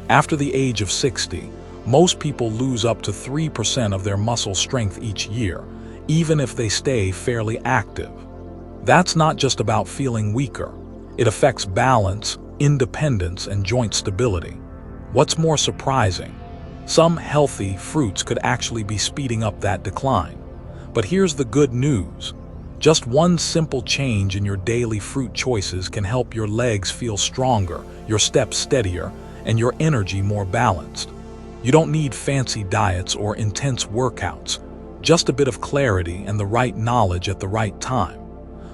After the age of 60, most people lose up to 3% of their muscle strength each year, even if they stay fairly active. That's not just about feeling weaker. It affects balance, independence, and joint stability. What's more surprising? Some healthy fruits could actually be speeding up that decline. But here's the good news. Just one simple change in your daily fruit choices can help your legs feel stronger, your steps steadier, and your energy more balanced. You don't need fancy diets or intense workouts, just a bit of clarity and the right knowledge at the right time.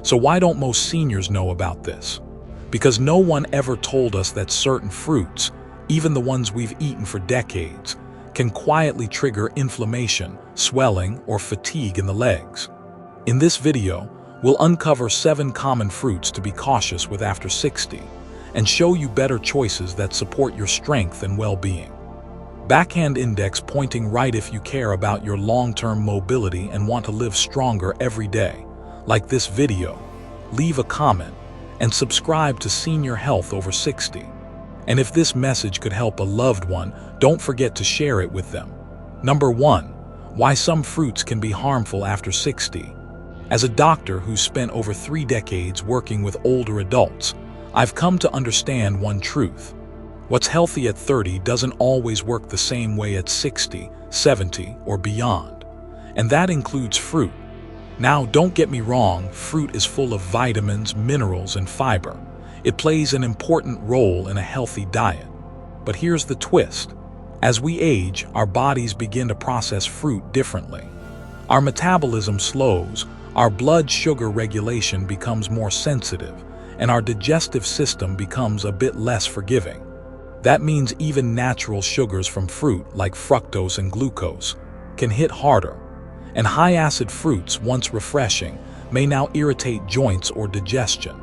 So why don't most seniors know about this? Because no one ever told us that certain fruits, even the ones we've eaten for decades, can quietly trigger inflammation, swelling, or fatigue in the legs. In this video, we'll uncover 7 common fruits to be cautious with after 60 and show you better choices that support your strength and well-being. Backhand index pointing right if you care about your long-term mobility and want to live stronger every day. Like this video, leave a comment, and subscribe to Senior Health Over 60. And if this message could help a loved one, don't forget to share it with them. Number 1. Why some fruits can be harmful after 60. As a doctor who's spent over 3 decades working with older adults, I've come to understand one truth. What's healthy at 30 doesn't always work the same way at 60, 70, or beyond. And that includes fruit. Now, don't get me wrong, fruit is full of vitamins, minerals, and fiber. It plays an important role in a healthy diet. But here's the twist. As we age, our bodies begin to process fruit differently. Our metabolism slows, our blood sugar regulation becomes more sensitive, and our digestive system becomes a bit less forgiving. That means even natural sugars from fruit, like fructose and glucose, can hit harder. And high-acid fruits, once refreshing, may now irritate joints or digestion.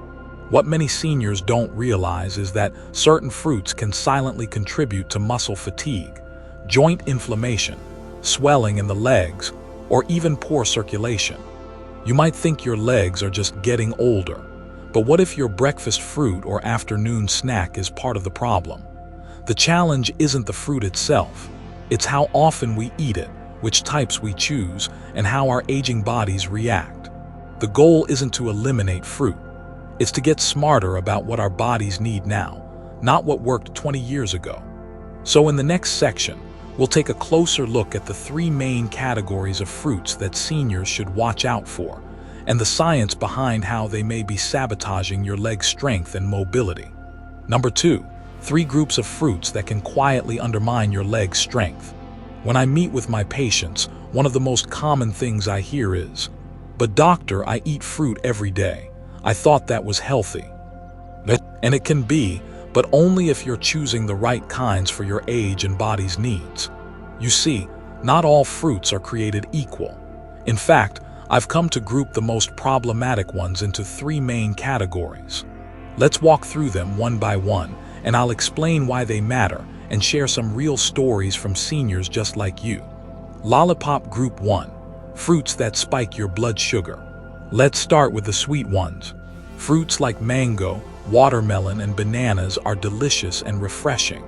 What many seniors don't realize is that certain fruits can silently contribute to muscle fatigue, joint inflammation, swelling in the legs, or even poor circulation. You might think your legs are just getting older, but what if your breakfast fruit or afternoon snack is part of the problem? The challenge isn't the fruit itself, it's how often we eat it, which types we choose, and how our aging bodies react. The goal isn't to eliminate fruit. It's to get smarter about what our bodies need now, not what worked 20 years ago. So in the next section, we'll take a closer look at the 3 main categories of fruits that seniors should watch out for, and the science behind how they may be sabotaging your leg strength and mobility. Number 2, 3 groups of fruits that can quietly undermine your leg strength. When I meet with my patients, one of the most common things I hear is, "But doctor, I eat fruit every day. I thought that was healthy." And it can be, but only if you're choosing the right kinds for your age and body's needs. You see, not all fruits are created equal. In fact, I've come to group the most problematic ones into 3 main categories. Let's walk through them one by one, and I'll explain why they matter and share some real stories from seniors just like you. Lollipop Group 1. Fruits that spike your blood sugar. Let's start with the sweet ones. Fruits like mango, watermelon, and bananas are delicious and refreshing.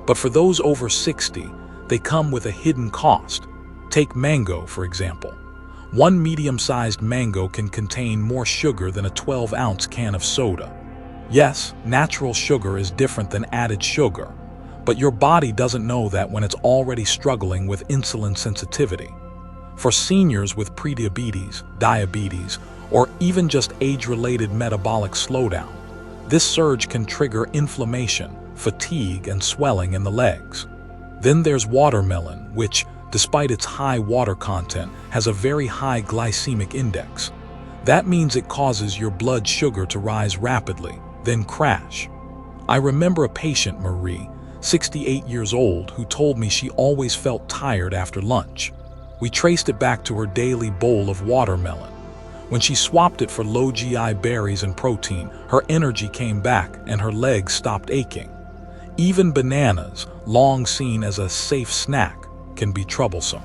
But for those over 60, they come with a hidden cost. Take mango, for example. One medium-sized mango can contain more sugar than a 12-ounce can of soda. Yes, natural sugar is different than added sugar, but your body doesn't know that when it's already struggling with insulin sensitivity. For seniors with prediabetes, diabetes, or even just age-related metabolic slowdown, this surge can trigger inflammation, fatigue, and swelling in the legs. Then there's watermelon, which, despite its high water content, has a very high glycemic index. That means it causes your blood sugar to rise rapidly, then crash. I remember a patient, Marie, 68 years old, who told me she always felt tired after lunch. We traced it back to her daily bowl of watermelon. When she swapped it for low GI berries and protein, her energy came back and her legs stopped aching. Even bananas, long seen as a safe snack, can be troublesome.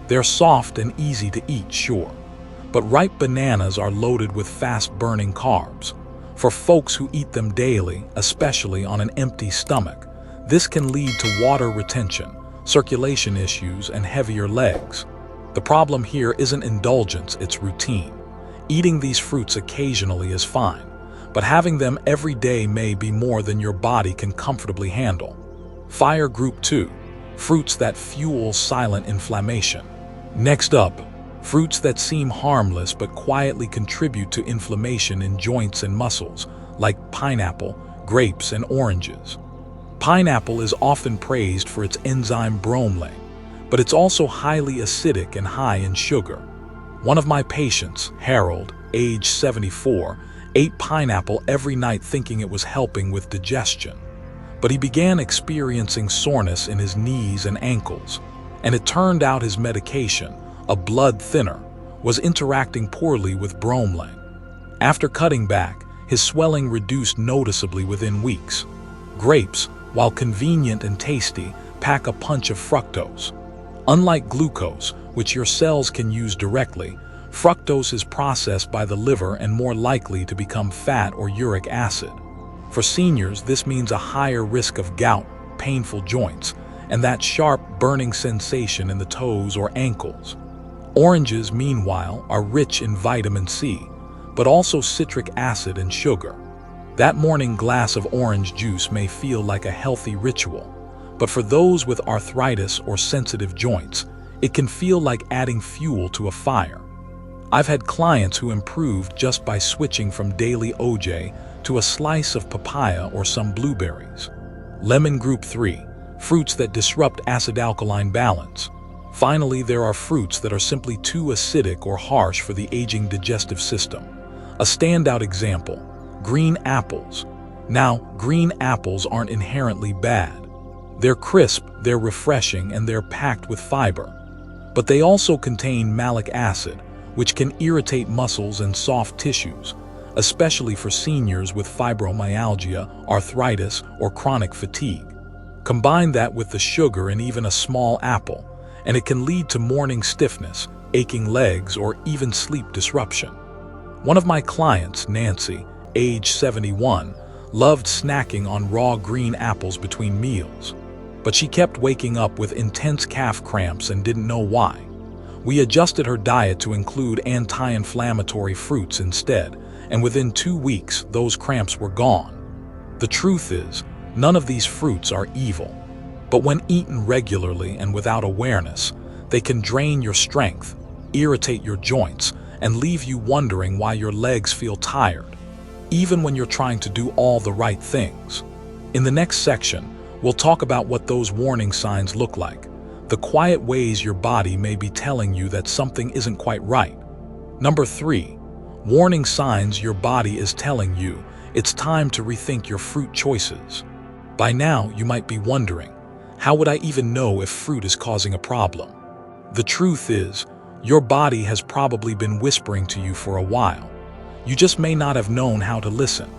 They're soft and easy to eat, sure, but ripe bananas are loaded with fast-burning carbs. For folks who eat them daily, especially on an empty stomach, This can lead to water retention, circulation issues, and heavier legs. The problem here isn't indulgence, it's routine. Eating these fruits occasionally is fine, but having them every day may be more than your body can comfortably handle. Fire Group 2, fruits that fuel silent inflammation. Next up, fruits that seem harmless but quietly contribute to inflammation in joints and muscles, like pineapple, grapes, and oranges. Pineapple is often praised for its enzyme bromelain, but it's also highly acidic and high in sugar. One of my patients, Harold, age 74, ate pineapple every night thinking it was helping with digestion. But he began experiencing soreness in his knees and ankles, and it turned out his medication, a blood thinner, was interacting poorly with bromelain. After cutting back, his swelling reduced noticeably within weeks. Grapes, while convenient and tasty, pack a punch of fructose. Unlike glucose, which your cells can use directly, fructose is processed by the liver and more likely to become fat or uric acid. For seniors, this means a higher risk of gout, painful joints, and that sharp, burning sensation in the toes or ankles. Oranges, meanwhile, are rich in vitamin C, but also citric acid and sugar. That morning glass of orange juice may feel like a healthy ritual, but for those with arthritis or sensitive joints, it can feel like adding fuel to a fire. I've had clients who improved just by switching from daily OJ to a slice of papaya or some blueberries. Lemon Group 3, fruits that disrupt acid-alkaline balance. Finally, there are fruits that are simply too acidic or harsh for the aging digestive system. A standout example, green apples. Now, green apples aren't inherently bad. They're crisp, they're refreshing, and they're packed with fiber. But they also contain malic acid, which can irritate muscles and soft tissues, especially for seniors with fibromyalgia, arthritis, or chronic fatigue. Combine that with the sugar in even a small apple, and it can lead to morning stiffness, aching legs, or even sleep disruption. One of my clients, Nancy, age 71, loved snacking on raw green apples between meals, but she kept waking up with intense calf cramps and didn't know why. We adjusted her diet to include anti-inflammatory fruits instead, and within 2 weeks, those cramps were gone. The truth is, none of these fruits are evil, but when eaten regularly and without awareness, they can drain your strength, irritate your joints, and leave you wondering why your legs feel tired, even when you're trying to do all the right things. In the next section, we'll talk about what those warning signs look like, the quiet ways your body may be telling you that something isn't quite right. Number 3, warning signs your body is telling you it's time to rethink your fruit choices. By now, you might be wondering, how would I even know if fruit is causing a problem? The truth is, your body has probably been whispering to you for a while. You just may not have known how to listen.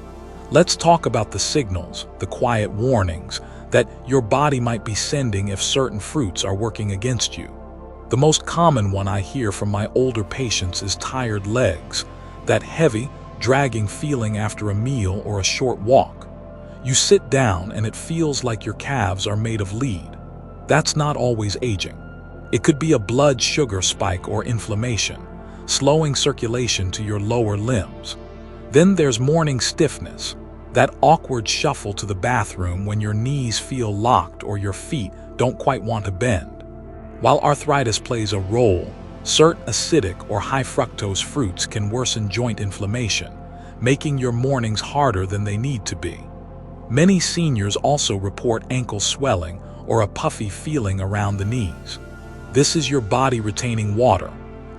Let's talk about the signals, the quiet warnings, that your body might be sending if certain fruits are working against you. The most common one I hear from my older patients is tired legs, that heavy, dragging feeling after a meal or a short walk. You sit down and it feels like your calves are made of lead. That's not always aging. It could be a blood sugar spike or inflammation, slowing circulation to your lower limbs. Then there's morning stiffness, that awkward shuffle to the bathroom when your knees feel locked or your feet don't quite want to bend. While arthritis plays a role, certain acidic or high fructose fruits can worsen joint inflammation, making your mornings harder than they need to be. Many seniors also report ankle swelling or a puffy feeling around the knees. This is your body retaining water,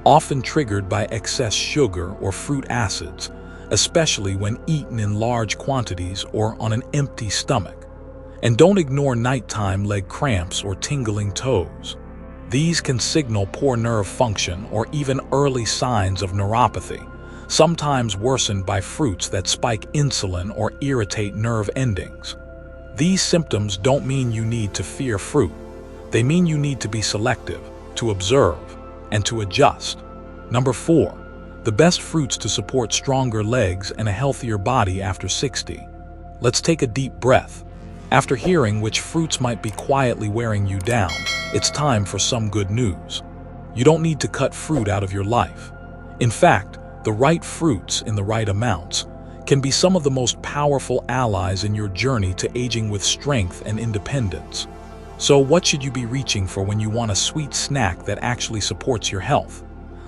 often triggered by excess sugar or fruit acids, especially when eaten in large quantities or on an empty stomach. And don't ignore nighttime leg cramps or tingling toes. These can signal poor nerve function or even early signs of neuropathy, sometimes worsened by fruits that spike insulin or irritate nerve endings. These symptoms don't mean you need to fear fruit. They mean you need to be selective, to observe, and to adjust. Number 4, the best fruits to support stronger legs and a healthier body after 60. Let's take a deep breath. After hearing which fruits might be quietly wearing you down, it's time for some good news. You don't need to cut fruit out of your life. In fact, the right fruits in the right amounts can be some of the most powerful allies in your journey to aging with strength and independence. So what should you be reaching for when you want a sweet snack that actually supports your health?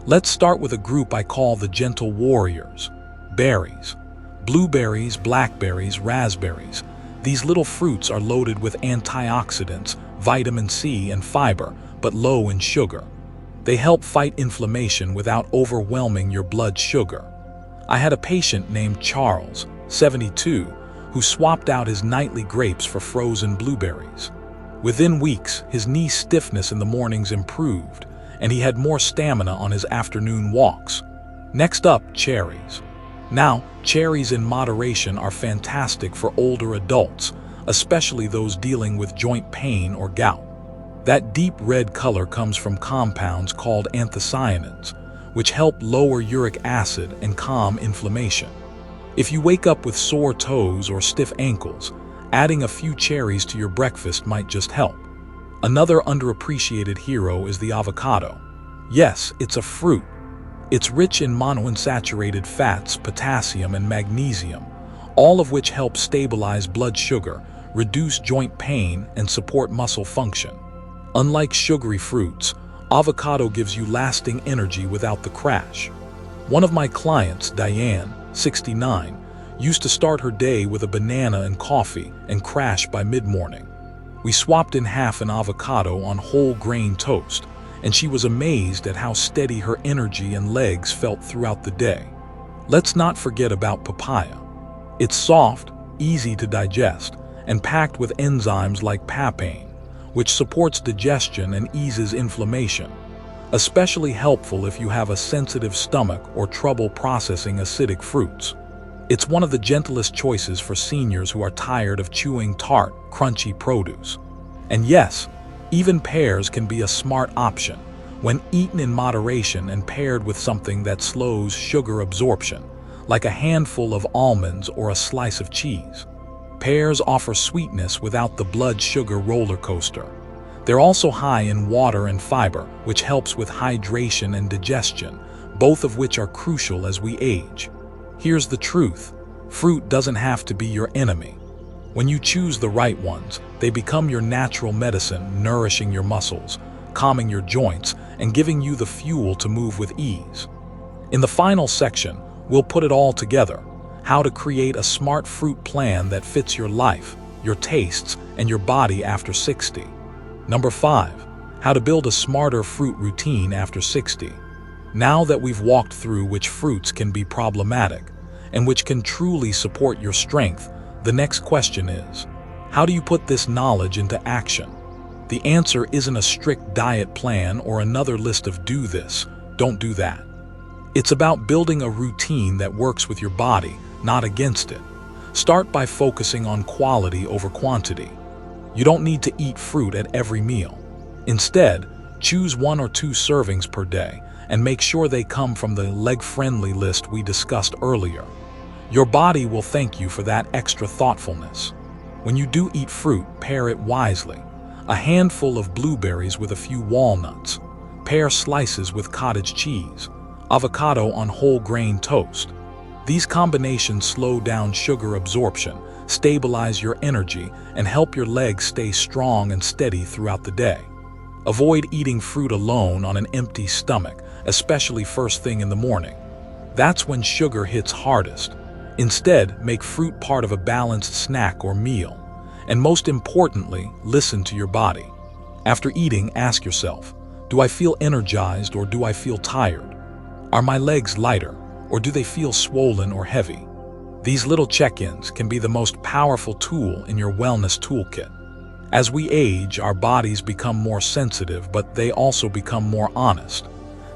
Let's start with a group I call the gentle warriors. Berries. Blueberries, blackberries, raspberries. These little fruits are loaded with antioxidants, vitamin C, and fiber, but low in sugar. They help fight inflammation without overwhelming your blood sugar. I had a patient named Charles, 72, who swapped out his nightly grapes for frozen blueberries. Within weeks, his knee stiffness in the mornings improved, and he had more stamina on his afternoon walks. Next up, cherries. Now, cherries in moderation are fantastic for older adults, especially those dealing with joint pain or gout. That deep red color comes from compounds called anthocyanins, which help lower uric acid and calm inflammation. If you wake up with sore toes or stiff ankles, adding a few cherries to your breakfast might just help. Another underappreciated hero is the avocado. Yes, it's a fruit. It's rich in monounsaturated fats, potassium, and magnesium, all of which help stabilize blood sugar, reduce joint pain, and support muscle function. Unlike sugary fruits, avocado gives you lasting energy without the crash. One of my clients, Diane, 69, used to start her day with a banana and coffee and crash by mid-morning. We swapped in half an avocado on whole grain toast, and she was amazed at how steady her energy and legs felt throughout the day. Let's not forget about papaya. It's soft, easy to digest, and packed with enzymes like papain, which supports digestion and eases inflammation. Especially helpful if you have a sensitive stomach or trouble processing acidic fruits. It's one of the gentlest choices for seniors who are tired of chewing tart, crunchy produce. And yes, even pears can be a smart option when eaten in moderation and paired with something that slows sugar absorption, like a handful of almonds or a slice of cheese. Pears offer sweetness without the blood sugar roller coaster. They're also high in water and fiber, which helps with hydration and digestion, both of which are crucial as we age. Here's the truth: fruit doesn't have to be your enemy. When you choose the right ones, they become your natural medicine, nourishing your muscles, calming your joints, and giving you the fuel to move with ease. In the final section, we'll put it all together: how to create a smart fruit plan that fits your life, your tastes, and your body after 60. Number 5. How to build a smarter fruit routine after 60. Now that we've walked through which fruits can be problematic and which can truly support your strength, the next question is, how do you put this knowledge into action? The answer isn't a strict diet plan or another list of do this, don't do that. It's about building a routine that works with your body, not against it. Start by focusing on quality over quantity. You don't need to eat fruit at every meal. Instead, choose 1 or 2 servings per day and make sure they come from the leg-friendly list we discussed earlier. Your body will thank you for that extra thoughtfulness. When you do eat fruit, pair it wisely. A handful of blueberries with a few walnuts. Pear slices with cottage cheese. Avocado on whole grain toast. These combinations slow down sugar absorption, stabilize your energy, and help your legs stay strong and steady throughout the day. Avoid eating fruit alone on an empty stomach, especially first thing in the morning. That's when sugar hits hardest. Instead, make fruit part of a balanced snack or meal. And most importantly, listen to your body. After eating, ask yourself, do I feel energized or do I feel tired? Are my legs lighter or do they feel swollen or heavy? These little check-ins can be the most powerful tool in your wellness toolkit. As we age, our bodies become more sensitive, but they also become more honest.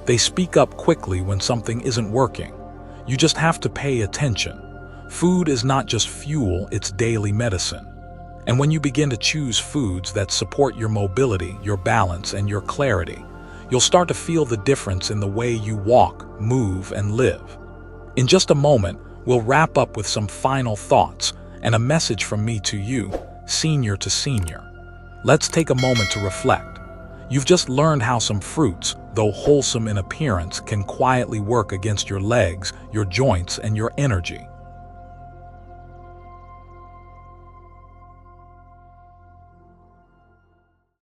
They speak up quickly when something isn't working. You just have to pay attention. Food is not just fuel, it's daily medicine. And when you begin to choose foods that support your mobility, your balance, and your clarity, you'll start to feel the difference in the way you walk, move, and live. In just a moment, we'll wrap up with some final thoughts and a message from me to you. senior to senior. Let's take a moment to reflect. You've just learned how some fruits, though wholesome in appearance, can quietly work against your legs, your joints, and your energy.